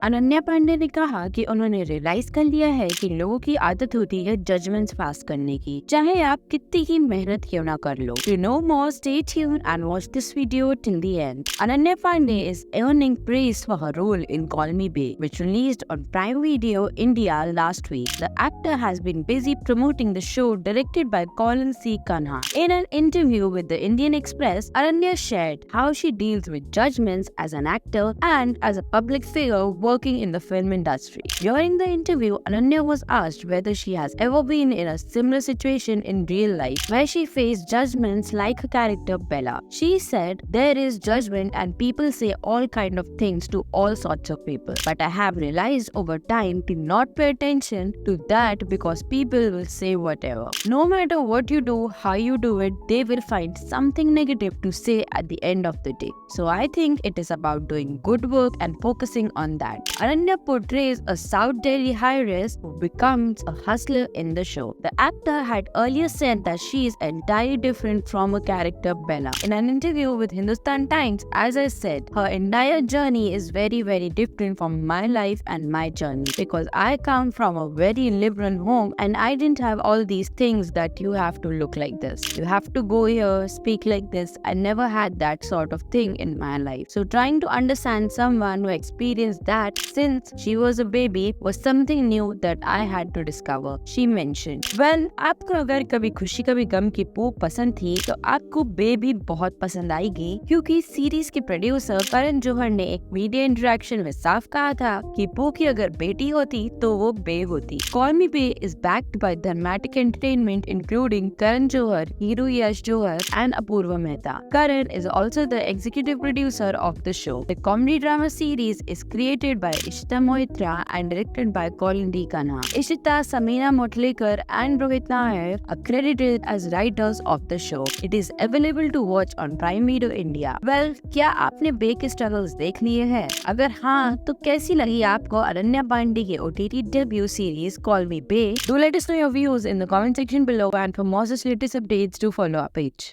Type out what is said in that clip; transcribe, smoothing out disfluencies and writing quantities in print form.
अनन्या पांडे ने कहा कि उन्होंने रियलाइज कर लिया है कि लोगों की आदत होती है जजमेंट्स पास करने की, चाहे आप कितनी ही मेहनत क्यों ना कर लो। To know more, stay tuned and watch this video till the end. Ananya Pandey is earning praise for her role in Call Me Bae, which released on Prime Video India last week. The actor has been busy promoting the show directed by Colin C. Kanha. In an interview with the Indian Express, Ananya shared how she deals with judgments as an actor and as a public figure working in the film industry. During the interview, Ananya was asked whether she has ever been in a similar situation in real life where she faced judgments like her character Bella. She said, "There is judgment and people say all kind of things to all sorts of people. But I have realized over time to not pay attention to that because people will say whatever. No matter what you do, how you do it, they will find something negative to say at the end of the day. So I think it is about doing good work and focusing on that." Ananya portrays a South Delhi heiress who becomes a hustler in the show. The actor had earlier said that she is entirely different from her character Bella. In an interview with Hindustan Times, as I said, her entire journey is very different from my life and my journey because I come from a very liberal home and I didn't have all these things that you have to look like this. You have to go here, speak like this. I never had that sort of thing in my life. So trying to understand someone who experienced that since she was a baby was something new that I had to discover. She mentioned, "Well, आपको अगर कभी खुशी कभी गम की पू पसंद थी तो आपको बे भी बहुत पसंद आएगी क्योंकि सीरीज के प्रोड्यूसर करण जौहर ने एक मीडिया इंटरेक्शन में साफ कहा था कि पू की अगर बेटी होती तो वो बे होती." Call Me Bae is backed by dramatic entertainment including Karan Johar, Hero Yash Johar and Apurva Mehta. Karan is also the executive producer of the show. The comedy drama series is created by Ishita Moitra and directed by Colin D. Kanha. Ishita, Samina Motlekar and Rohit Nair are credited as writers of the show. It is available to watch on Prime Video India. Well, क्या आपने बे के struggles देख लिए हैं? अगर हाँ, तो कैसी लगी आपको अनन्या पांडे के OTT debut series Call Me Bae? Do let us know your views in the comment section below and for more such latest updates do follow our page.